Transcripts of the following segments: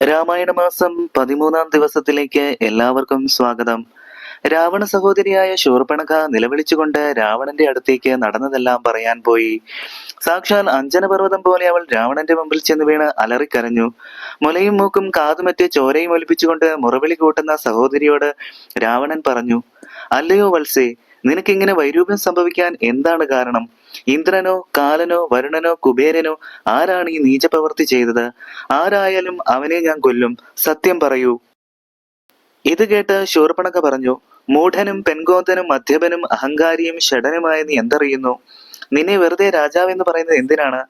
രാമായണ മാസം 13-ാം ദിവസത്തിലേക്ക് എല്ലാവർക്കും സ്വാഗതം. രാവണ സഹോദരിയായ ശൂർപ്പണഖ നിലവിളിച്ചുകൊണ്ട് രാവണന്റെ അടുത്തേക്ക് നടന്നതെല്ലാം പറയാൻ പോയി. സാക്ഷാൽ അഞ്ജനപർവ്വതം പോലെ അവൾ രാവണന്റെ മുമ്പിൽ ചെന്ന് വീണ് അലറിക്കരഞ്ഞു. മുലയും മൂക്കും കാതുമറ്റ് ചോരയും ഒലിപ്പിച്ചുകൊണ്ട് മുറവിളി കൂട്ടുന്ന സഹോദരിയോട് രാവണൻ പറഞ്ഞു, അല്ലയോ വത്സേ, നിനക്കിങ്ങനെ വൈരൂപ്യം സംഭവിക്കാൻ എന്താണ് കാരണം? ഇന്ദ്രനോ കാലനോ വരുണനോ കുബേരനോ ആരാണ് ഈ നീചപ്രവൃത്തി ചെയ്തത്? ആരായാലും അവനെ ഞാൻ കൊല്ലും, സത്യം പറയൂ. ഇത് കേട്ട് ശൂർപ്പണഖ പറഞ്ഞു, മൂഢനും പെൺകോന്തനും മദ്യപനും അഹങ്കാരിയും ഷഡനുമായ നീ എന്തറിയുന്നു? നിന്നെ വെറുതെ രാജാവെന്ന് പറയുന്നത് എന്തിനാണ്?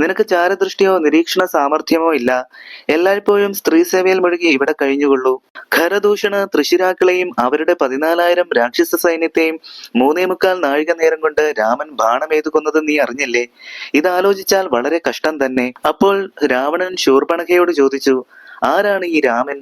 നിനക്ക് ചാരദൃഷ്ടിയോ നിരീക്ഷണ സാമർഥ്യമോ ഇല്ല. എല്ലായ്പ്പോഴും സ്ത്രീ സേവയിൽ മുഴുകി ഇവിടെ കഴിഞ്ഞുകൊള്ളൂ. ഖരദൂഷണ തൃശിരാക്കളെയും അവരുടെ 14,000 രാക്ഷസ സൈന്യത്തെയും 3.25 നാഴിക നേരം കൊണ്ട് രാമൻ ബാണമേതു കൊന്നത് നീ അറിഞ്ഞില്ലേ? ഇതാലോചിച്ചാൽ വളരെ കഷ്ടം തന്നെ. അപ്പോൾ രാവണൻ ശൂർപ്പണഖയോട് ചോദിച്ചു, ആരാണ് ഈ രാമൻ?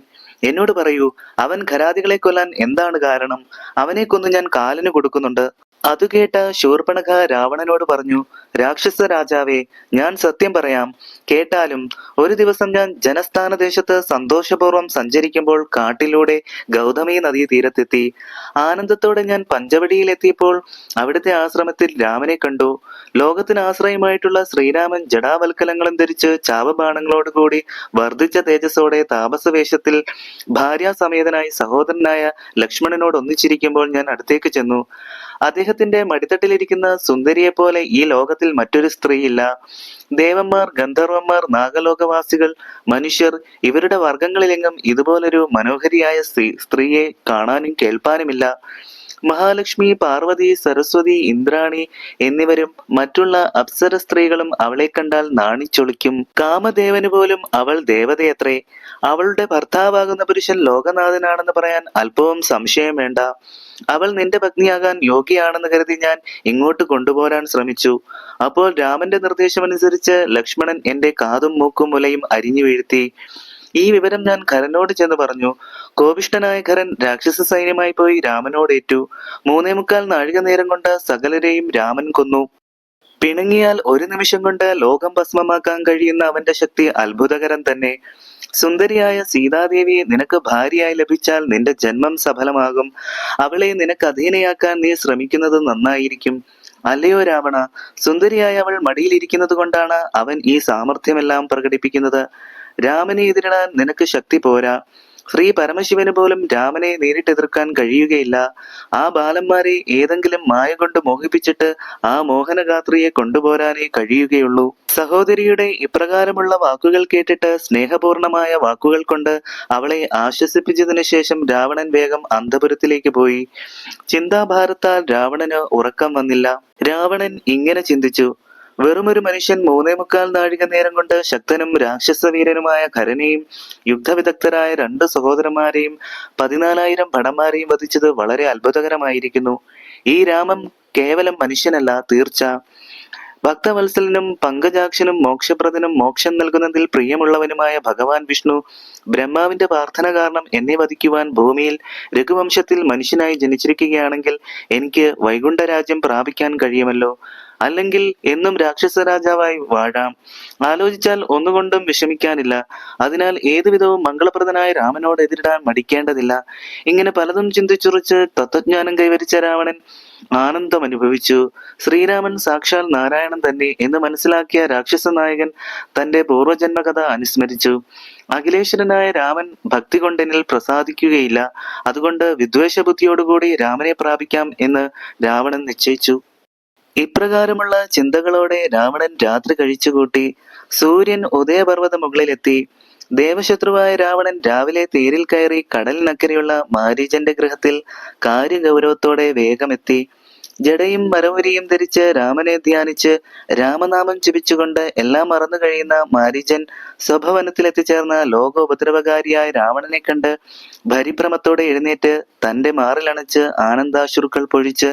എന്നോട് പറയൂ, അവൻ ഖരാദികളെ കൊല്ലാൻ എന്താണ് കാരണം? അവനെ കൊന്നു ഞാൻ കാലന് കൊടുക്കുന്നുണ്ട്. അത് കേട്ട ശൂർപ്പണഖ രാവണനോട് പറഞ്ഞു, രാക്ഷസ രാജാവേ, ഞാൻ സത്യം പറയാം, കേട്ടാലും. ഒരു ദിവസം ഞാൻ ജനസ്ഥാന ദേശത്ത് സന്തോഷപൂർവ്വം സഞ്ചരിക്കുമ്പോൾ കാട്ടിലൂടെ ഗൗതമി നദീ തീരത്തെത്തി. ആനന്ദത്തോടെ ഞാൻ പഞ്ചവടിയിലെത്തിയപ്പോൾ അവിടുത്തെ ആശ്രമത്തിൽ രാമനെ കണ്ടു. ലോകത്തിന് ആശ്രയമായിട്ടുള്ള ശ്രീരാമൻ ജടാവൽക്കലങ്ങളും ധരിച്ച് ചാവബാണങ്ങളോടുകൂടി വർദ്ധിച്ച തേജസ്സോടെ താപസവേഷത്തിൽ ഭാര്യാസമേതനായി സഹോദരനായ ലക്ഷ്മണനോട് ഒന്നിച്ചിരിക്കുമ്പോൾ ഞാൻ അടുത്തേക്ക് ചെന്നു. അദ്ദേഹത്തിന്റെ മടിത്തട്ടിലിരിക്കുന്ന സുന്ദരിയെപ്പോലെ ഈ ലോകത്തിൽ മറ്റൊരു സ്ത്രീയില്ല. ദേവന്മാർ, ഗന്ധർവന്മാർ, നാഗലോകവാസികൾ, മനുഷ്യർ, ഇവരുടെ വർഗങ്ങളിലെങ്ങും ഇതുപോലൊരു മനോഹരിയായ സ്ത്രീയെ കാണാനും കേൾപ്പാനുമില്ല. മഹാലക്ഷ്മി, പാർവതി, സരസ്വതി, ഇന്ദ്രാണി എന്നിവരും മറ്റുള്ള അപ്സര സ്ത്രീകളും അവളെ കണ്ടാൽ നാണിച്ചൊളിക്കും. കാമദേവന് പോലും അവൾ ദേവതയത്രേ. അവളുടെ ഭർത്താവാകുന്ന പുരുഷൻ ലോകനാഥനാണെന്ന് പറയാൻ അല്പവും സംശയം വേണ്ട. അവൾ നിന്റെ പത്നിയാകാൻ യോഗ്യയാണെന്ന് കരുതി ഞാൻ ഇങ്ങോട്ട് കൊണ്ടുപോരാൻ ശ്രമിച്ചു. അപ്പോൾ രാമന്റെ നിർദ്ദേശമനുസരിച്ച് ലക്ഷ്മണൻ എന്റെ കാതും മൂക്കും മുലയും അരിഞ്ഞു വീഴ്ത്തി. ഈ വിവരം ഞാൻ ഖരനോട് ചെന്ന് പറഞ്ഞു. കോപിഷ്ഠനായ ഖരൻ രാക്ഷസ സൈന്യമായി പോയി രാമനോടേറ്റു. 3.25 നാഴിക നേരം കൊണ്ട് സകലരെയും രാമൻ കൊന്നു. പിണങ്ങിയാൽ ഒരു നിമിഷം കൊണ്ട് ലോകം ഭസ്മമാക്കാൻ കഴിയുന്ന അവന്റെ ശക്തി അത്ഭുതകരം തന്നെ. സുന്ദരിയായ സീതാദേവിയെ നിനക്ക് ഭാര്യയായി ലഭിച്ചാൽ നിന്റെ ജന്മം സഫലമാകും. അവളെ നിനക്ക് അധീനയാക്കാൻ നീ ശ്രമിക്കുന്നത് നന്നായിരിക്കും. അല്ലയോ രാവണ, സുന്ദരിയായ അവൾ മടിയിലിരിക്കുന്നത് കൊണ്ടാണ് അവൻ ഈ സാമർഥ്യമെല്ലാം പ്രകടിപ്പിക്കുന്നത്. രാമനെ എതിരിടാൻ നിനക്ക് ശക്തി പോരാ. ശ്രീ പരമശിവന് പോലും രാമനെ നേരിട്ടെതിർക്കാൻ കഴിയുകയില്ല. ആ ബാലന്മാരെ ഏതെങ്കിലും മായ കൊണ്ട് മോഹിപ്പിച്ചിട്ട് ആ മോഹനഗാത്രിയെ കൊണ്ടുപോരാനേ കഴിയുകയുള്ളൂ. സഹോദരിയുടെ ഇപ്രകാരമുള്ള വാക്കുകൾ കേട്ടിട്ട് സ്നേഹപൂർണമായ വാക്കുകൾ കൊണ്ട് അവളെ ആശ്വസിപ്പിച്ചതിനു ശേഷം രാവണൻ വേഗം അന്തപുരത്തിലേക്ക് പോയി. ചിന്താഭാരത്താൽ രാവണന് ഉറക്കം വന്നില്ല. രാവണൻ ഇങ്ങനെ ചിന്തിച്ചു, വെറുമൊരു മനുഷ്യൻ 3.25 നാഴിക നേരം കൊണ്ട് ശക്തനും രാക്ഷസവീരനുമായ ഖരനെയും യുദ്ധവിദഗ്ധരായ 2 സഹോദരന്മാരെയും 14,000 ഭടന്മാരെയും വധിച്ചത് വളരെ അത്ഭുതകരമായിരിക്കുന്നു. ഈ രാമൻ കേവലം മനുഷ്യനല്ല, തീർച്ച. ഭക്തവത്സലനും പങ്കജാക്ഷനും മോക്ഷപ്രദനും മോക്ഷം നൽകുന്നതിൽ പ്രിയമുള്ളവനുമായ ഭഗവാൻ വിഷ്ണു ബ്രഹ്മാവിന്റെ പ്രാർത്ഥന കാരണം എന്നെ വധിക്കുവാൻ ഭൂമിയിൽ രഘുവംശത്തിൽ മനുഷ്യനായി ജനിച്ചിരിക്കുകയാണെങ്കിൽ എനിക്ക് വൈകുണ്ഠരാജ്യം പ്രാപിക്കാൻ കഴിയുമല്ലോ. അല്ലെങ്കിൽ എന്നും രാക്ഷസ രാജാവായി വാഴാം. ആലോചിച്ചാൽ ഒന്നുകൊണ്ടും വിഷമിക്കാനില്ല. അതിനാൽ ഏതുവിധവും മംഗളപ്രദനായ രാമനോട് എതിരിടാൻ മടിക്കേണ്ടതില്ല. ഇങ്ങനെ പലതും ചിന്തിച്ചുറച്ച് തത്വജ്ഞാനം കൈവരിച്ച രാവണൻ ആനന്ദം അനുഭവിച്ചു. ശ്രീരാമൻ സാക്ഷാൽ നാരായണൻ തന്നെ എന്ന് മനസ്സിലാക്കിയ രാക്ഷസ നായകൻ തന്റെ പൂർവജന്മകഥ അനുസ്മരിച്ചു. അഖിലേശ്വരനായ രാമൻ ഭക്തി കൊണ്ടെന്നിൽ പ്രസാദിക്കുകയില്ല. അതുകൊണ്ട് വിദ്വേഷ ബുദ്ധിയോടുകൂടി രാമനെ പ്രാപിക്കാം എന്ന് രാവണൻ നിശ്ചയിച്ചു. ഇപ്രകാരമുള്ള ചിന്തകളോടെ രാവണൻ രാത്രി കഴിച്ചുകൂട്ടി. സൂര്യൻ ഉദയപർവ്വത മുകളിലെത്തി. ദേവശത്രുവായ രാവണൻ രാവിലെ തേരിൽ കയറി കടലിനക്കരെയുള്ള മാരീചന്റെ ഗൃഹത്തിൽ കാര്യഗൗരവത്തോടെ വേഗമെത്തി. ജടയും മരവുരിയും ധരിച്ച് രാമനെ ധ്യാനിച്ച് രാമനാമം ജപിച്ചുകൊണ്ട് എല്ലാം മറന്നു കഴിയുന്ന മാരീചൻ സ്വഭവനത്തിലെത്തിച്ചേർന്ന ലോകോപദ്രവകാരിയായ രാവണനെ കണ്ട് ഭരിഭ്രമത്തോടെ എഴുന്നേറ്റ് തന്റെ മാറിലണച്ച് ആനന്ദാശ്രുക്കൾ പൊഴിച്ച്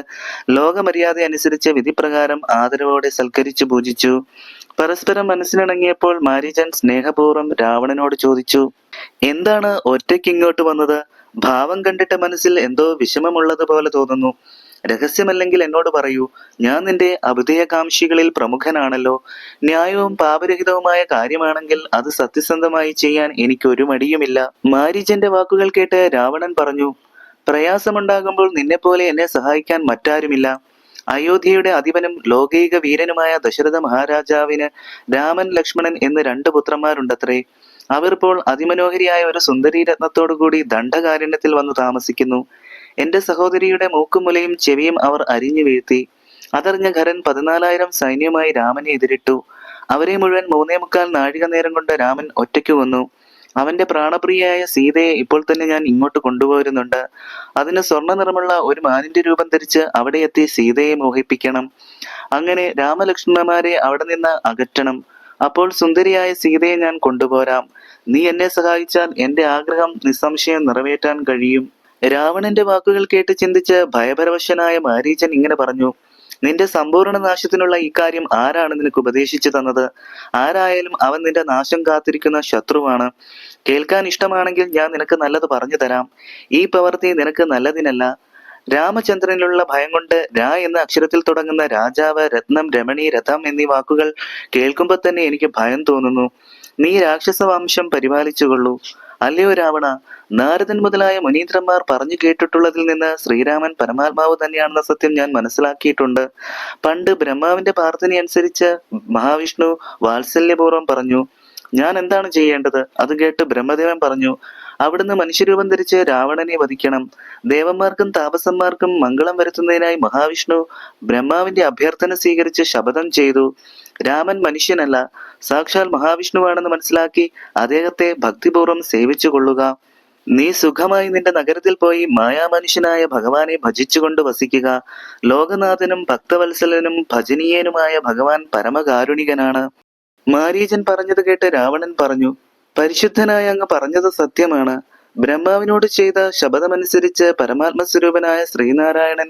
ലോകമര്യാദ അനുസരിച്ച് വിധിപ്രകാരം ആദരവോടെ സൽക്കരിച്ചു പൂജിച്ചു. പരസ്പരം മനസ്സിനിണങ്ങിയപ്പോൾ മാരീചൻ സ്നേഹപൂർവ്വം രാവണനോട് ചോദിച്ചു, എന്താണ് ഒറ്റയ്ക്ക് ഇങ്ങോട്ട് വന്നത്? ഭാവം കണ്ടിട്ട് മനസ്സിൽ എന്തോ വിഷമമുള്ളത് പോലെ തോന്നുന്നു. രഹസ്യമല്ലെങ്കിൽ എന്നോട് പറയൂ. ഞാൻ നിന്റെ അഭുദയകാംക്ഷികളിൽ പ്രമുഖനാണല്ലോ. ന്യായവും പാപരഹിതവുമായ കാര്യമാണെങ്കിൽ അത് സത്യസന്ധമായി ചെയ്യാൻ എനിക്കൊരു മടിയുമില്ല. മാരീചന്റെ വാക്കുകൾ കേട്ട് രാവണൻ പറഞ്ഞു, പ്രയാസമുണ്ടാകുമ്പോൾ നിന്നെപ്പോലെ എന്നെ സഹായിക്കാൻ മറ്റാരുമില്ല. അയോധ്യയുടെ അധിപനും ലോകൈക വീരനുമായ ദശരഥ മഹാരാജാവിന് രാമൻ ലക്ഷ്മണൻ എന്ന് 2 പുത്രന്മാരുണ്ടത്രേ. അവർ ഇപ്പോൾ അതിമനോഹരിയായ ഒരു സുന്ദരീ രത്നത്തോടുകൂടി ദണ്ഡകാരണ്യത്തിൽ വന്നു താമസിക്കുന്നു. എന്റെ സഹോദരിയുടെ മൂക്കും മുലയും ചെവിയും അവർ അരിഞ്ഞു വീഴ്ത്തി. അതറിഞ്ഞ ഖരൻ 14,000 സൈന്യവുമായി രാമനെ എതിരിട്ടു. അവരെ മുഴുവൻ 3.25 നാഴിക നേരം കൊണ്ട് രാമൻ ഒറ്റയ്ക്ക് കൊന്നു. അവന്റെ പ്രാണപ്രിയയായ സീതയെ ഇപ്പോൾ തന്നെ ഞാൻ ഇങ്ങോട്ട് കൊണ്ടുപോരുന്നുണ്ട്. അതിന് സ്വർണ്ണ നിറമുള്ള ഒരു മാനിന്റെ രൂപം ധരിച്ച് അവിടെ എത്തി സീതയെ മോഹിപ്പിക്കണം. അങ്ങനെ രാമലക്ഷ്മണന്മാരെ അവിടെ നിന്ന് അകറ്റണം. അപ്പോൾ സുന്ദരിയായ സീതയെ ഞാൻ കൊണ്ടുപോരാം. നീ എന്നെ സഹായിച്ചാൽ എന്റെ ആഗ്രഹം നിസ്സംശയം നിറവേറ്റാൻ കഴിയും. രാവണന്റെ വാക്കുകൾ കേട്ട് ചിന്തിച്ച് ഭയപരവശനായ മാരീചൻ ഇങ്ങനെ പറഞ്ഞു, നിന്റെ സമ്പൂർണ്ണ നാശത്തിനുള്ള ഇക്കാര്യം ആരാണ് നിനക്ക് ഉപദേശിച്ചു തന്നത്? ആരായാലും അവൻ നിന്റെ നാശം കാത്തിരിക്കുന്ന ശത്രുവാണ്. കേൾക്കാൻ ഇഷ്ടമാണെങ്കിൽ ഞാൻ നിനക്ക് നല്ലത് പറഞ്ഞു തരാം. ഈ പ്രവൃത്തി നിനക്ക് നല്ലതിനല്ല. രാമചന്ദ്രനിലുള്ള ഭയം കൊണ്ട് രാ എന്ന അക്ഷരത്തിൽ തുടങ്ങുന്ന രാജാവ്, രത്നം, രമണി, രഥം എന്നീ വാക്കുകൾ കേൾക്കുമ്പോൾ തന്നെ എനിക്ക് ഭയം തോന്നുന്നു. നീ രാക്ഷസ വംശം പരിപാലിച്ചുകൊള്ളൂ. അല്ലയോ രാവണ, നാരദൻ മുതലായ മുനീന്ദ്രന്മാർ പറഞ്ഞു കേട്ടിട്ടുള്ളതിൽ നിന്ന് ശ്രീരാമൻ പരമാത്മാവ് തന്നെയാണെന്ന സത്യം ഞാൻ മനസ്സിലാക്കിയിട്ടുണ്ട്. പണ്ട് ബ്രഹ്മാവിന്റെ പ്രാർത്ഥന അനുസരിച്ച് മഹാവിഷ്ണു വാത്സല്യപൂർവ്വം പറഞ്ഞു, ഞാൻ എന്താണ് ചെയ്യേണ്ടത്? അത് കേട്ട് ബ്രഹ്മദേവൻ പറഞ്ഞു, അവിടുന്ന് മനുഷ്യരൂപം ധരിച്ച് രാവണനെ വധിക്കണം. ദേവന്മാർക്കും താപസന്മാർക്കും മംഗളം വരുത്തുന്നതിനായി മഹാവിഷ്ണു ബ്രഹ്മാവിന്റെ അഭ്യർത്ഥന സ്വീകരിച്ച് ശപഥം ചെയ്തു. രാമൻ മനുഷ്യനല്ല, സാക്ഷാൽ മഹാവിഷ്ണുവാണെന്ന് മനസ്സിലാക്കി അദ്ദേഹത്തെ ഭക്തിപൂർവ്വം സേവിച്ചു കൊള്ളുക. നീ സുഖമായി നിന്റെ നഗരത്തിൽ പോയി മായാമനുഷ്യനായ ഭഗവാനെ ഭജിച്ചുകൊണ്ട് വസിക്കുക. ലോകനാഥനും ഭക്തവത്സലനും ഭജനീയനുമായ ഭഗവാൻ പരമകാരുണികനാണ്. മാരീചൻ പറഞ്ഞത് കേട്ട് രാവണൻ പറഞ്ഞു, പരിശുദ്ധനായ അങ്ങ് പറഞ്ഞത് സത്യമാണ്. ബ്രഹ്മാവിനോട് ചെയ്ത ശപഥമനുസരിച്ച് പരമാത്മസ്വരൂപനായ ശ്രീനാരായണൻ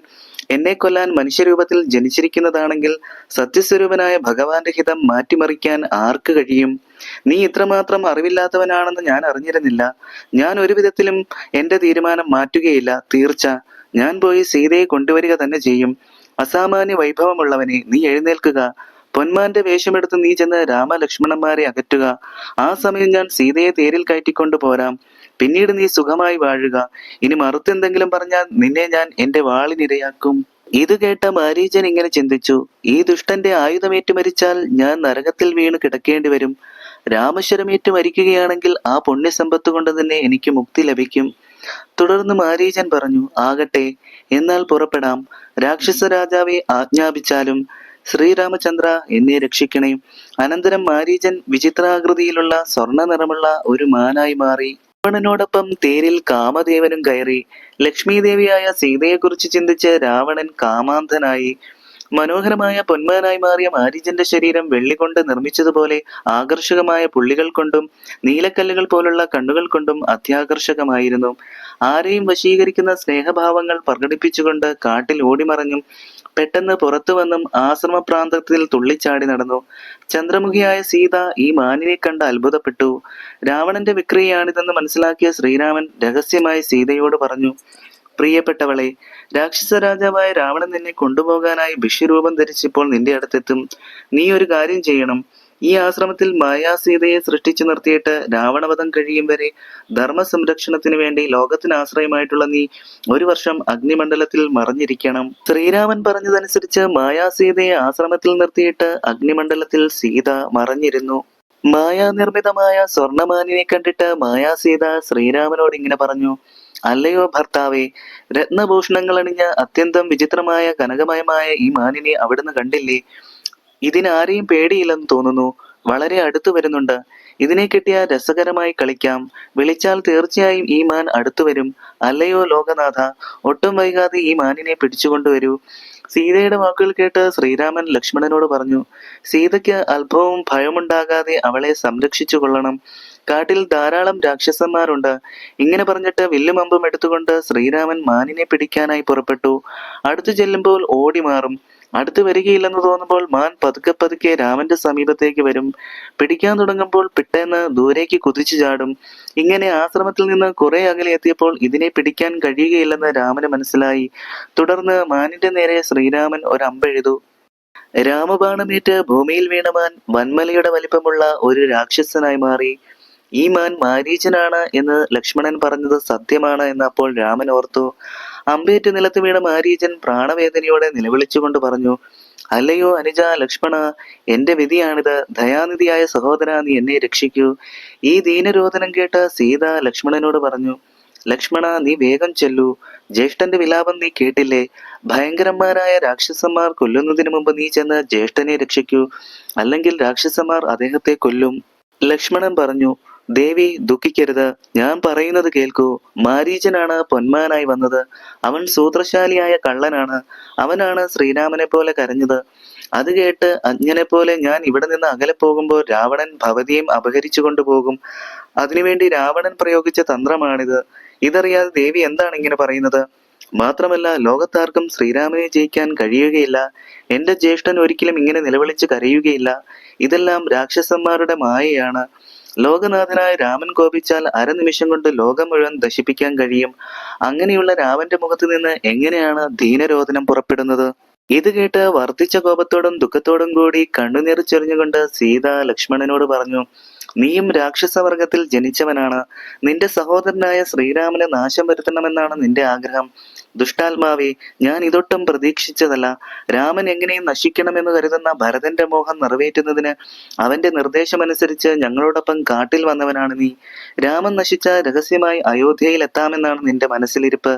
എന്നെ കൊല്ലാൻ മനുഷ്യരൂപത്തിൽ ജനിച്ചിരിക്കുന്നതാണെങ്കിൽ സത്യസ്വരൂപനായ ഭഗവാന്റെ ഹിതം മാറ്റിമറിക്കാൻ ആർക്ക് കഴിയും? നീ ഇത്രമാത്രം അറിവില്ലാത്തവനാണെന്ന് ഞാൻ അറിഞ്ഞിരുന്നില്ല. ഞാൻ ഒരു വിധത്തിലും എന്റെ തീരുമാനം മാറ്റുകയില്ല. തീർച്ച, ഞാൻ പോയി സീതയെ കൊണ്ടുവരിക തന്നെ ചെയ്യും. അസാമാന്യ വൈഭവമുള്ളവനെ, നീ എഴുന്നേൽക്കുക. പൊന്മാന്റെ വേഷമെടുത്ത് നീ ചെന്ന് രാമലക്ഷ്മണന്മാരെ അകറ്റുക. ആ സമയം ഞാൻ സീതയെ തേരിൽ കയറ്റിക്കൊണ്ടു പോരാം. പിന്നീട് നീ സുഖമായി വാഴുക. ഇനി മറുത്തെന്തെങ്കിലും പറഞ്ഞാൽ നിന്നെ ഞാൻ എന്റെ വാളിനിരയാക്കും. ഇത് കേട്ട മാരീചൻ ഇങ്ങനെ ചിന്തിച്ചു, ഈ ദുഷ്ടന്റെ ആയുധമേറ്റു മരിച്ചാൽ ഞാൻ നരകത്തിൽ വീണ് കിടക്കേണ്ടി വരും. രാമശരമേറ്റു മരിക്കുകയാണെങ്കിൽ ആ പുണ്യസമ്പത്ത് കൊണ്ട് തന്നെ എനിക്ക് മുക്തി ലഭിക്കും. തുടർന്ന് മാരീചൻ പറഞ്ഞു, ആകട്ടെ, എന്നാൽ പുറപ്പെടാം. രാക്ഷസ രാജാവെ ആജ്ഞാപിച്ചാലും. ശ്രീരാമചന്ദ്ര, എന്നെ രക്ഷിക്കണേ. അനന്തരം മാരീചൻ വിചിത്രാകൃതിയിലുള്ള സ്വർണ്ണ നിറമുള്ള ഒരു മാനായി മാറി. രാവണനോടൊപ്പം തേരിൽ കാമദേവനും കയറി. ലക്ഷ്മി ദേവിയായ സീതയെക്കുറിച്ച് ചിന്തിച്ച് രാവണൻ കാമാന്ധനായി. മനോഹരമായ പൊന്മാനായി മാറിയ മാരീചന്റെ ശരീരം വെള്ളി കൊണ്ട് നിർമ്മിച്ചതുപോലെ ആകർഷകമായ പുള്ളികൾ കൊണ്ടും നീലക്കല്ലുകൾ പോലുള്ള കണ്ണുകൾ കൊണ്ടും അത്യാകർഷകമായിരുന്നു. ആരെയും വശീകരിക്കുന്ന സ്നേഹഭാവങ്ങൾ പ്രകടിപ്പിച്ചുകൊണ്ട് കാട്ടിൽ ഓടിമറഞ്ഞും പെട്ടെന്ന് പുറത്തു വന്നും ആശ്രമപ്രാന്തത്തിൽ തുള്ളിച്ചാടി നടന്നു. ചന്ദ്രമുഖിയായ സീത ഈ മാനിനെ കണ്ട് അത്ഭുതപ്പെട്ടു. രാവണന്റെ വിക്രിയയാണിതെന്ന് മനസ്സിലാക്കിയ ശ്രീരാമൻ രഹസ്യമായി സീതയോട് പറഞ്ഞു, പ്രിയപ്പെട്ടവളെ, രാക്ഷസ രാജാവായ രാവണൻ നിന്നെ കൊണ്ടുപോകാനായി ഭിഷ്യരൂപം ധരിച്ചിപ്പോൾ നിന്റെ അടുത്തെത്തും. നീ ഒരു കാര്യം ചെയ്യണം. ഈ ആശ്രമത്തിൽ മായാസീതയെ സൃഷ്ടിച്ചു നിർത്തിയിട്ട് രാവണവധം കഴിയും വരെ ധർമ്മ സംരക്ഷണത്തിന് വേണ്ടി ലോകത്തിന് ആശ്രയമായിട്ടുള്ള നീ 1 വർഷം അഗ്നിമണ്ഡലത്തിൽ മറഞ്ഞിരിക്കണം. ശ്രീരാമൻ പറഞ്ഞതനുസരിച്ച് മായാസീതയെ ആശ്രമത്തിൽ നിർത്തിയിട്ട് അഗ്നിമണ്ഡലത്തിൽ സീത മറഞ്ഞിരുന്നു. മായാനിർമ്മിതമായ സ്വർണമാനിനെ കണ്ടിട്ട് മായാസീത ശ്രീരാമനോട് ഇങ്ങനെ പറഞ്ഞു, അല്ലയോ ഭർത്താവേ, രത്നഭൂഷണങ്ങൾ അണിഞ്ഞ അത്യന്തം വിചിത്രമായ കനകമയമായ ഈ മാനിനെ അവിടുന്ന് കണ്ടില്ലേ? ഇതിനാരെയും പേടിയില്ലെന്ന് തോന്നുന്നു. വളരെ അടുത്തു വരുന്നുണ്ട്. ഇതിനെ കിട്ടിയാൽ രസകരമായി കളിക്കാം. വിളിച്ചാൽ തീർച്ചയായും ഈ മാൻ അടുത്തു വരും. അല്ലയോ ലോകനാഥ, ഒട്ടും വൈകാതെ ഈ മാനിനെ പിടിച്ചുകൊണ്ടുവരൂ. സീതയുടെ വാക്കുകൾ കേട്ട് ശ്രീരാമൻ ലക്ഷ്മണനോട് പറഞ്ഞു, സീതയ്ക്ക് അല്പവും ഭയമുണ്ടാകാതെ അവളെ സംരക്ഷിച്ചു കൊള്ളണം. കാട്ടിൽ ധാരാളം രാക്ഷസന്മാരുണ്ട്. ഇങ്ങനെ പറഞ്ഞിട്ട് വില്ലും അമ്പും എടുത്തുകൊണ്ട് ശ്രീരാമൻ മാനിനെ പിടിക്കാനായി പുറപ്പെട്ടു. അടുത്തു ചെല്ലുമ്പോൾ ഓടി മാറും. അടുത്ത് വരികയില്ലെന്ന് തോന്നുമ്പോൾ മാൻ പതുക്കെ പതുക്കെ രാമന്റെ സമീപത്തേക്ക് വരും. പിടിക്കാൻ തുടങ്ങുമ്പോൾ പിറ്റേന്ന് ദൂരേക്ക് കുതിച്ചു ചാടും. ഇങ്ങനെ ആശ്രമത്തിൽ നിന്ന് കുറെ അകലെ എത്തിയപ്പോൾ ഇതിനെ പിടിക്കാൻ കഴിയുകയില്ലെന്ന് രാമന് മനസ്സിലായി. തുടർന്ന് മാനിന്റെ നേരെ ശ്രീരാമൻ ഒരമ്പെഴുതു. രാമബാണമേറ്റ് ഭൂമിയിൽ വീണ മാൻ വൻമലയുടെ വലിപ്പമുള്ള ഒരു രാക്ഷസനായി മാറി. ഈ മാൻ മാരീചനാണ് എന്ന് ലക്ഷ്മണൻ പറഞ്ഞത് സത്യമാണ് എന്ന് അപ്പോൾ രാമൻ ഓർത്തു. അമ്പേറ്റ് നിലത്ത് വീണ മാരീചൻ പ്രാണവേദനയോടെ നിലവിളിച്ചുകൊണ്ട് പറഞ്ഞു, അല്ലയോ അനുജ ലക്ഷ്മണ, എന്റെ വിധിയാണിത്. ദയാനിധിയായ സഹോദര, നീ എന്നെ രക്ഷിക്കൂ. ഈ ദീനരോധനം കേട്ട സീത ലക്ഷ്മണനോട് പറഞ്ഞു, ലക്ഷ്മണ, നീ വേഗം ചെല്ലൂ. ജ്യേഷ്ഠന്റെ വിലാപം നീ കേട്ടില്ലേ? ഭയങ്കരന്മാരായ രാക്ഷസന്മാർ കൊല്ലുന്നതിന് മുമ്പ് നീ ചെന്ന് ജ്യേഷ്ഠനെ രക്ഷിക്കൂ, അല്ലെങ്കിൽ രാക്ഷസന്മാർ അദ്ദേഹത്തെ കൊല്ലും. ലക്ഷ്മണൻ പറഞ്ഞു, ദേവി ദുഃഖിക്കരുത്, ഞാൻ പറയുന്നത് കേൾക്കൂ. മാരീചനാണ് പൊന്മാനായി വന്നത്. അവൻ സൂത്രശാലിയായ കള്ളനാണ്. അവനാണ് ശ്രീരാമനെ പോലെ കരഞ്ഞത്. അത് കേട്ട് അജ്ഞനെ പോലെ ഞാൻ ഇവിടെ നിന്ന് അകലെ പോകുമ്പോൾ രാവണൻ ഭവതിയും അപഹരിച്ചു കൊണ്ടുപോകും. അതിനുവേണ്ടി രാവണൻ പ്രയോഗിച്ച തന്ത്രമാണിത്. ഇതറിയാതെ ദേവി എന്താണ് ഇങ്ങനെ പറയുന്നത്? മാത്രമല്ല, ലോകത്താർക്കും ശ്രീരാമനെ ജയിക്കാൻ കഴിയുകയില്ല. എന്റെ ജ്യേഷ്ഠൻ ഒരിക്കലും ഇങ്ങനെ നിലവിളിച്ച് കരയുകയില്ല. ഇതെല്ലാം രാക്ഷസന്മാരുടെ മായയാണ്. ലോകനാഥനായ രാമൻ കോപിച്ചാൽ അരനിമിഷം കൊണ്ട് ലോകം മുഴുവൻ നശിപ്പിക്കാൻ കഴിയും. അങ്ങനെയുള്ള രാമന്റെ മുഖത്ത് നിന്ന് എങ്ങനെയാണ് ദീനരോധനം പുറപ്പെടുന്നത്? ഇത് കേട്ട് വർദ്ധിച്ച കോപത്തോടും ദുഃഖത്തോടും കൂടി കണ്ണുനീർ ചൊരിഞ്ഞുകൊണ്ട് സീത ലക്ഷ്മണനോട് പറഞ്ഞു, നീയും രാക്ഷസവർഗത്തിൽ ജനിച്ചവനാണ്. നിന്റെ സഹോദരനായ ശ്രീരാമന് നാശം വരുത്തണമെന്നാണ് നിന്റെ ആഗ്രഹം. ദുഷ്ടാത്മാവേ, ഞാൻ ഇതൊട്ടും പ്രതീക്ഷിച്ചതല്ല. രാമൻ എങ്ങനെയും നശിക്കണമെന്ന് കരുതുന്ന ഭരതന്റെ മോഹം നിറവേറ്റുന്നതിന് അവന്റെ നിർദ്ദേശമനുസരിച്ച് ഞങ്ങളോടൊപ്പം കാട്ടിൽ വന്നവനാണ് നീ. രാമൻ നശിച്ച രഹസ്യമായി അയോധ്യയിൽ എത്താമെന്നാണ് നിന്റെ മനസ്സിലിരിപ്പ്.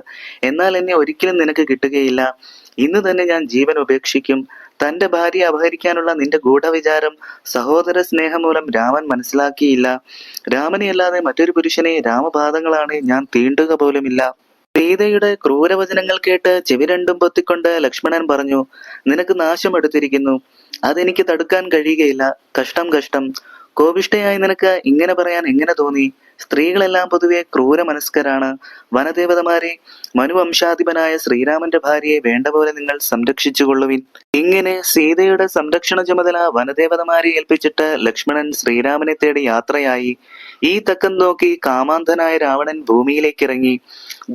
എന്നാൽ എന്നെ ഒരിക്കലും നിനക്ക് കിട്ടുകയില്ല. ഇന്ന് തന്നെ ഞാൻ ജീവൻ ഉപേക്ഷിക്കും. തന്റെ ഭാര്യയെ അപഹരിക്കാനുള്ള നിന്റെ ഗൂഢവിചാരം സഹോദര സ്നേഹം മൂലം രാമൻ മനസ്സിലാക്കിയില്ല. രാമനെ അല്ലാതെ മറ്റൊരു പുരുഷനെ രാമപാദങ്ങളാണ് ഞാൻ തീണ്ടുക പോലുമില്ല. സീതയുടെ ക്രൂരവചനങ്ങൾ കേട്ട് ചെവി രണ്ടും പൊത്തിക്കൊണ്ട് ലക്ഷ്മണൻ പറഞ്ഞു, നിനക്ക് നാശം എടുത്തിരിക്കുന്നു. അതെനിക്ക് തടുക്കാൻ കഴിയുകയില്ല. കഷ്ടം കഷ്ടം. കോപിഷ്ഠയായി നിനക്ക് ഇങ്ങനെ പറയാൻ എങ്ങനെ തോന്നി? സ്ത്രീകളെല്ലാം പൊതുവെ ക്രൂര മനസ്കരാണ്. വനദേവതമാരെ, മനുവംശാധിപനായ ശ്രീരാമന്റെ ഭാര്യയെ വേണ്ട പോലെ നിങ്ങൾ സംരക്ഷിച്ചുകൊള്ളുവിൻ. ഇങ്ങനെ സീതയുടെ സംരക്ഷണ ചുമതല വനദേവതമാരെ ഏൽപ്പിച്ചിട്ട് ലക്ഷ്മണൻ ശ്രീരാമനെ തേടി യാത്രയായി. ഈ തക്കം നോക്കി കാമാന്ധനായ രാവണൻ ഭൂമിയിലേക്ക് ഇറങ്ങി.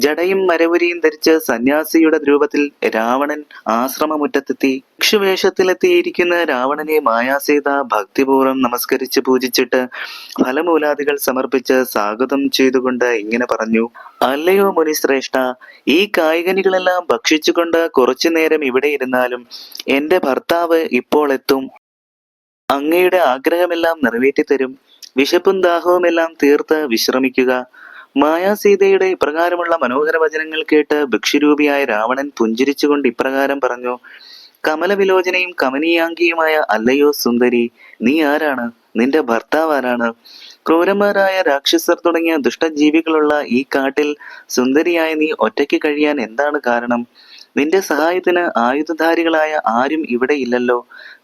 ജടയും മരവുരിയും ധരിച്ച് സന്യാസിയുടെ രൂപത്തിൽ രാവണൻ ആശ്രമമുറ്റത്തെത്തി. ഭിക്ഷുവേഷത്തിലെത്തിയിരിക്കുന്ന രാവണനെ മായാസീത ഭക്തിപൂർവ്വം നമസ്കരിച്ച് പൂജിച്ചിട്ട് ഫലമൂലാദികൾ സമർപ്പിച്ച് സ്വാഗതം ചെയ്തുകൊണ്ട് ഇങ്ങനെ പറഞ്ഞു, അല്ലയോ മുനിശ്രേഷ്ഠ, ഈ കായികനികളെല്ലാം ഭക്ഷിച്ചുകൊണ്ട് കുറച്ചു നേരം ഇവിടെ ഇരുന്നാലും എന്റെ ഭർത്താവ് ഇപ്പോൾ എത്തും. അങ്ങയുടെ ആഗ്രഹമെല്ലാം നിറവേറ്റിത്തരും. വിശപ്പും ദാഹവും എല്ലാം തീർത്ത് വിശ്രമിക്കുക. മായാസീതയുടെ ഇപ്രകാരമുള്ള മനോഹര വചനങ്ങൾ കേട്ട് ഭിക്ഷുരൂപിയായ രാവണൻ പുഞ്ചിരിച്ചുകൊണ്ട് ഇപ്രകാരം പറഞ്ഞു, കമലവിലോചനയും കമനീയാംഗിയുമായ അല്ലയോ സുന്ദരി, നീ ആരാണ്? നിന്റെ ഭർത്താവ് ആരാണ്? ക്രൂരന്മാരായ രാക്ഷസർ തുടങ്ങിയ ദുഷ്ടജീവികളുള്ള ഈ കാട്ടിൽ സുന്ദരിയായ നീ ഒറ്റയ്ക്ക് കഴിയാൻ എന്താണ് കാരണം? നിന്റെ സഹായത്തിന് ആയുധധാരികളായ ആരും ഇവിടെ ഇല്ലല്ലോ.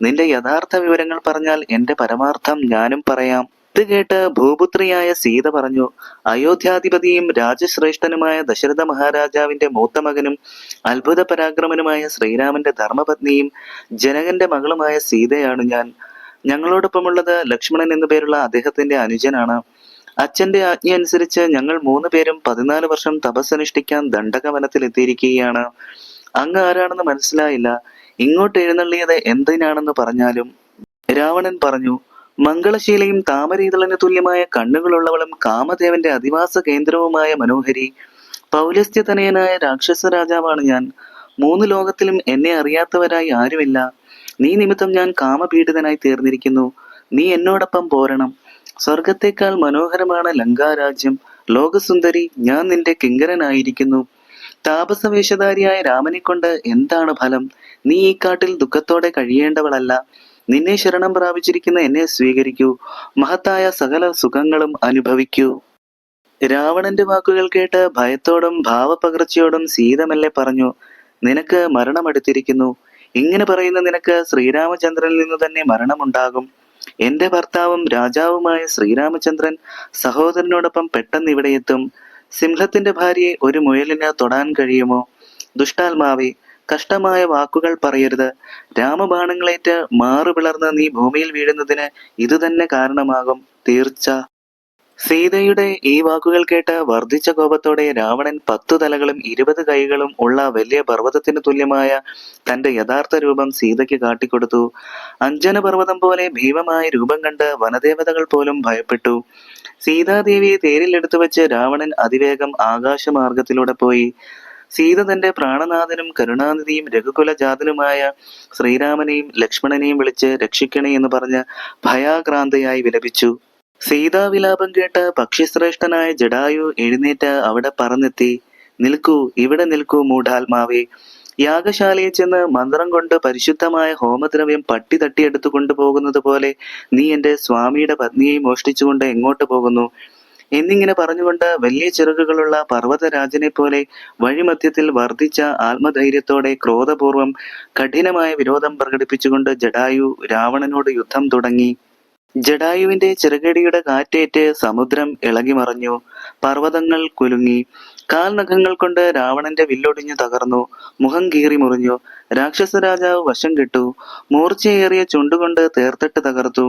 നിന്റെ യഥാർത്ഥ വിവരങ്ങൾ പറഞ്ഞാൽ എന്റെ പരമാർത്ഥം ഞാനും പറയാം. ഇത് കേട്ട് ഭൂപുത്രിയായ സീത പറഞ്ഞു, അയോധ്യാധിപതിയും രാജശ്രേഷ്ഠനുമായ ദശരഥ മഹാരാജാവിന്റെ മൂത്ത മകനും അത്ഭുത പരാക്രമനുമായ ശ്രീരാമന്റെ ധർമ്മപത്നിയും ജനകന്റെ മകളുമായ സീതയാണ് ഞാൻ. ഞങ്ങളോടൊപ്പമുള്ളത് ലക്ഷ്മണൻ എന്നു പേരുള്ള അദ്ദേഹത്തിന്റെ അനുജനാണ്. അച്ഛന്റെ ആജ്ഞ അനുസരിച്ച് ഞങ്ങൾ 3 പേരും 14 വർഷം തപസ്സനുഷ്ഠിക്കാൻ ദണ്ഡകവനത്തിൽ എത്തിയിരിക്കുകയാണ്. അങ്ങ് ആരാണെന്ന് മനസ്സിലായില്ല. ഇങ്ങോട്ട് എഴുന്നള്ളിയത് എന്തിനാണെന്ന് പറഞ്ഞാലും. രാവണൻ പറഞ്ഞു, മംഗളശീലയും താമരയിതളിന് തുല്യമായ കണ്ണുകളുള്ളവളും കാമദേവന്റെ അധിവാസ കേന്ദ്രവുമായ മനോഹരി, പൗലസ്ത്യതനയനായ രാക്ഷസ രാജാവാണ് ഞാൻ. 3 ലോകത്തിലും എന്നെ അറിയാത്തവരായി ആരുമില്ല. നീ നിമിത്തം ഞാൻ കാമപീഡിതനായി തീർന്നിരിക്കുന്നു. നീ എന്നോടൊപ്പം പോരണം. സ്വർഗത്തേക്കാൾ മനോഹരമാണ് ലങ്കാരാജ്യം. ലോകസുന്ദരി, ഞാൻ നിന്റെ കിങ്കരനായിരിക്കുന്നു. താപസവേഷധാരിയായ രാമനെ കൊണ്ട് എന്താണ് ഫലം? നീ ഈ കാട്ടിൽ ദുഃഖത്തോടെ കഴിയേണ്ടവളല്ല. നിന്നെ ശരണം പ്രാപിച്ചിരിക്കുന്ന എന്നെ സ്വീകരിക്കൂ. മഹത്തായ സകല സുഖങ്ങളും അനുഭവിക്കൂ. രാവണന്റെ വാക്കുകൾ കേട്ട് ഭയത്തോടും ഭാവപകർച്ചയോടും സീതമെല്ലെ പറഞ്ഞു, നിനക്ക് മരണമടുത്തിരിക്കുന്നു. ഇങ്ങനെ പറയുന്ന നിനക്ക് ശ്രീരാമചന്ദ്രനിൽ നിന്ന് തന്നെ മരണമുണ്ടാകും. എന്റെ ഭർത്താവും രാജാവുമായ ശ്രീരാമചന്ദ്രൻ സഹോദരനോടൊപ്പം പെട്ടെന്ന് ഇവിടെ എത്തും. സിംഹത്തിന്റെ ഭാര്യയെ ഒരു മുയലിന് തൊടാൻ കഴിയുമോ? ദുഷ്ടാത്മാവേ, കഷ്ടമായ വാക്കുകൾ പറയരുത്. രാമബാണങ്ങളേറ്റ് മാറുപിളർന്ന് നീ ഭൂമിയിൽ വീഴുന്നതിന് ഇതുതന്നെ കാരണമാകും, തീർച്ച. സീതയുടെ ഈ വാക്കുകൾ കേട്ട് വർദ്ധിച്ച കോപത്തോടെ രാവണൻ 10 തലകളും 20 കൈകളും ഉള്ള വലിയ പർവ്വതത്തിന് തുല്യമായ തന്റെ യഥാർത്ഥ രൂപം സീതയ്ക്ക് കാട്ടിക്കൊടുത്തു. അഞ്ജനപർവ്വതം പോലെ ഭീമമായ രൂപം കണ്ട് വനദേവതകൾ പോലും ഭയപ്പെട്ടു. സീതാദേവിയെ തേരിലെടുത്തു വെച്ച് രാവണൻ അതിവേഗം ആകാശമാർഗത്തിലൂടെ പോയി. സീത തന്റെ പ്രാണനാഥനും കരുണാനിധിയും രഘുകുലജാതനുമായ ശ്രീരാമനെയും ലക്ഷ്മണനെയും വിളിച്ച് രക്ഷിക്കണേ എന്ന് പറഞ്ഞ് ഭയാക്രാന്തയായി വിലപിച്ചു. സീതാവിലാപം കേട്ട് പക്ഷിശ്രേഷ്ഠനായ ജടായു എഴുന്നേറ്റ് അവിടെ പറന്നെത്തി. നിൽക്കൂ, ഇവിടെ നിൽക്കൂ മൂഢാത്മാവേ. യാഗശാലയിൽ ചെന്ന് മന്ത്രം കൊണ്ട് പരിശുദ്ധമായ ഹോമദ്രവ്യം പട്ടി തട്ടിയെടുത്തു കൊണ്ടുപോകുന്നത് പോലെ നീ എന്റെ സ്വാമിയുടെ പത്നിയെ മോഷ്ടിച്ചുകൊണ്ട് എങ്ങോട്ട് പോകുന്നു എന്നിങ്ങനെ പറഞ്ഞുകൊണ്ട് വലിയ ചിറകുകളുള്ള പർവ്വതരാജനെ പോലെ വഴിമധ്യത്തിൽ വർദ്ധിച്ച ആത്മധൈര്യത്തോടെ ക്രോധപൂർവം കഠിനമായ വിരോധം പ്രകടിപ്പിച്ചുകൊണ്ട് ജടായു രാവണനോട് യുദ്ധം തുടങ്ങി. ജടായുവിന്റെ ചിറകടിയുടെ കാറ്റേറ്റ് സമുദ്രം ഇളകിമറിഞ്ഞു. പർവ്വതങ്ങൾ കുലുങ്ങി. കാൽനഖങ്ങൾ കൊണ്ട് രാവണന്റെ വില്ലൊടിഞ്ഞു തകർന്നു. മുഖം കീറി മുറിഞ്ഞു. രാക്ഷസ രാജാവ് വശം കെട്ടു. മൂർച്ചയേറിയ ചുണ്ടുകൊണ്ട് തേർത്തിട്ട് തകർത്തു.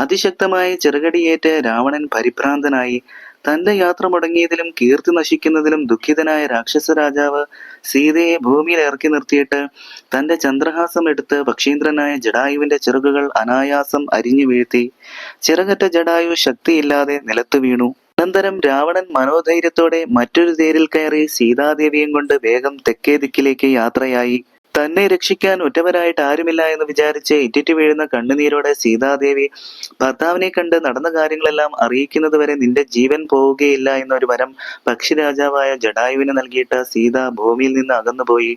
അതിശക്തമായ ചിറകടിയേറ്റ് രാവണൻ പരിഭ്രാന്തനായി. തന്റെ യാത്ര മുടങ്ങിയതിലും കീർത്തി നശിക്കുന്നതിലും ദുഃഖിതനായ രാക്ഷസ രാജാവ് സീതയെ ഭൂമിയിൽ ഇറക്കി നിർത്തിയിട്ട് തന്റെ ചന്ദ്രഹാസം എടുത്ത് പക്ഷീന്ദ്രനായ ജടായുവിന്റെ ചിറകുകൾ അനായാസം അരിഞ്ഞു വീഴ്ത്തി. ചിറകറ്റ ജടായു ശക്തിയില്ലാതെ നിലത്തു വീണു. അനന്തരം രാവണൻ മനോധൈര്യത്തോടെ മറ്റൊരു തേരിൽ കയറി സീതാദേവിയും കൊണ്ട് വേഗം തെക്കേ ദിക്കിലേക്ക് യാത്രയായി. തന്നെ രക്ഷിക്കാൻ ഉറ്റവരായിട്ട് ആരുമില്ല എന്ന് വിചാരിച്ച് ഇറ്റിറ്റു വീഴുന്ന കണ്ണുനീരോടെ സീതാദേവി ഭർത്താവിനെ കണ്ട് നടന്ന കാര്യങ്ങളെല്ലാം അറിയിക്കുന്നത് വരെ നിന്റെ ജീവൻ പോവുകയില്ല എന്നൊരു വരം പക്ഷിരാജാവായ ജടായുവിന് നൽകിയിട്ട് സീത ഭൂമിയിൽ നിന്ന് അകന്നുപോയി.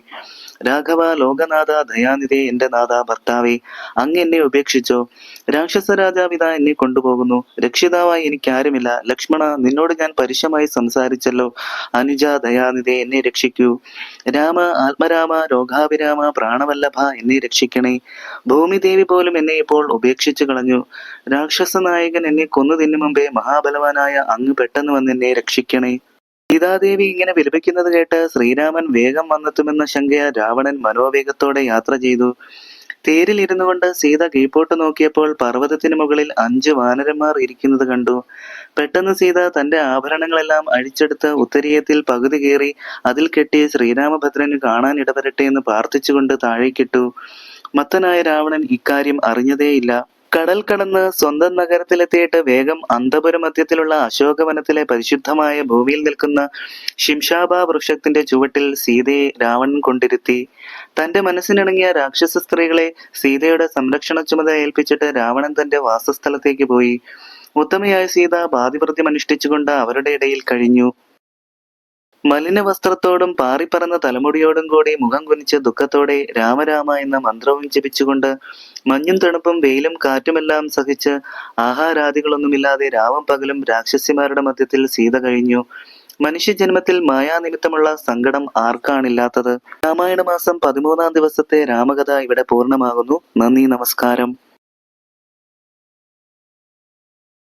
രാഘവ, ലോകനാഥ, ദയാനിധേ, എന്റെ നാഥ, ഭർത്താവേ, അങ്ങ് എന്നെ ഉപേക്ഷിച്ചോ? രാക്ഷസ രാജാവ് ഇതാ എന്നെ കൊണ്ടുപോകുന്നു. രക്ഷിതാവായി എനിക്കാരുമില്ല. ലക്ഷ്മണ, നിന്നോട് ഞാൻ പരുഷമായി സംസാരിച്ചല്ലോ. അനുജ, ദയാനിധേ, എന്നെ രക്ഷിക്കൂ. രാമ, ആത്മരാമ, രോഗാഭിരാമ, പ്രാണവല്ലഭ, എന്നെ രക്ഷിക്കണേ. ഭൂമിദേവി പോലും എന്നെ ഇപ്പോൾ ഉപേക്ഷിച്ചു കളഞ്ഞു. രാക്ഷസ നായകൻ എന്നെ കൊന്നു തിന്നു മുമ്പേ മഹാബലവാനായ അങ്ങ് പെട്ടെന്ന് വന്ന് എന്നെ രക്ഷിക്കണേ. സീതാദേവി ഇങ്ങനെ വിലപിക്കുന്നത് കേട്ട് ശ്രീരാമൻ വേഗം വന്നെത്തുമെന്ന ശങ്കയ രാവണൻ മനോവേഗത്തോടെ യാത്ര ചെയ്തു. തേരിൽ ഇരുന്നു കൊണ്ട് സീത കീഴ്പോട്ട് നോക്കിയപ്പോൾ പർവ്വതത്തിന് മുകളിൽ 5 വാനരന്മാർ ഇരിക്കുന്നത് കണ്ടു. പെട്ടെന്ന് സീത തന്റെ ആഭരണങ്ങളെല്ലാം അഴിച്ചെടുത്ത് ഉത്തരീയത്തിൽ പകുതി കീറി അതിൽ കെട്ടി ശ്രീരാമഭദ്രന് കാണാൻ ഇടവരട്ടെ എന്ന് പ്രാർത്ഥിച്ചുകൊണ്ട് താഴേക്കിട്ടു. മത്തനായ രാവണൻ ഇക്കാര്യം അറിഞ്ഞതേയില്ല. കടൽ കടന്ന് സ്വന്തം നഗരത്തിലെത്തിയിട്ട് വേഗം അന്തപുര മധ്യത്തിലുള്ള അശോകവനത്തിലെ പരിശുദ്ധമായ ഭൂമിയിൽ നിൽക്കുന്ന ശിംഷാബ വൃക്ഷത്തിന്റെ ചുവട്ടിൽ സീതയെ രാവണൻ കൊണ്ടിരുത്തി. തന്റെ മനസ്സിനിണങ്ങിയ രാക്ഷസ സ്ത്രീകളെ സീതയുടെ സംരക്ഷണ ചുമതല ഏൽപ്പിച്ചിട്ട് രാവണൻ തന്റെ വാസസ്ഥലത്തേക്ക് പോയി. ഉത്തമയായ സീത പാതിവ്രത്യം അനുഷ്ഠിച്ചുകൊണ്ട് അവരുടെ ഇടയിൽ കഴിഞ്ഞു. മലിന വസ്ത്രത്തോടും പാറിപ്പറന്ന തലമുടിയോടും കൂടി മുഖം കുനിച്ച് ദുഃഖത്തോടെ രാമരാമ എന്ന മന്ത്രവും ജപിച്ചുകൊണ്ട് മഞ്ഞും തണുപ്പും വെയിലും കാറ്റുമെല്ലാം സഹിച്ച് ആഹാരാദികളൊന്നുമില്ലാതെ രാവും പകലും രാക്ഷസിമാരുടെ മധ്യത്തിൽ സീത കഴിഞ്ഞു. മനുഷ്യജന്മത്തിൽ മായാനിമിത്തമുള്ള സങ്കടം ആർക്കാണില്ലാത്തത്? രാമായണ മാസം 13-ാം ദിവസത്തെ രാമകഥ ഇവിടെ പൂർണ്ണമാകുന്നു. നന്ദി, നമസ്കാരം.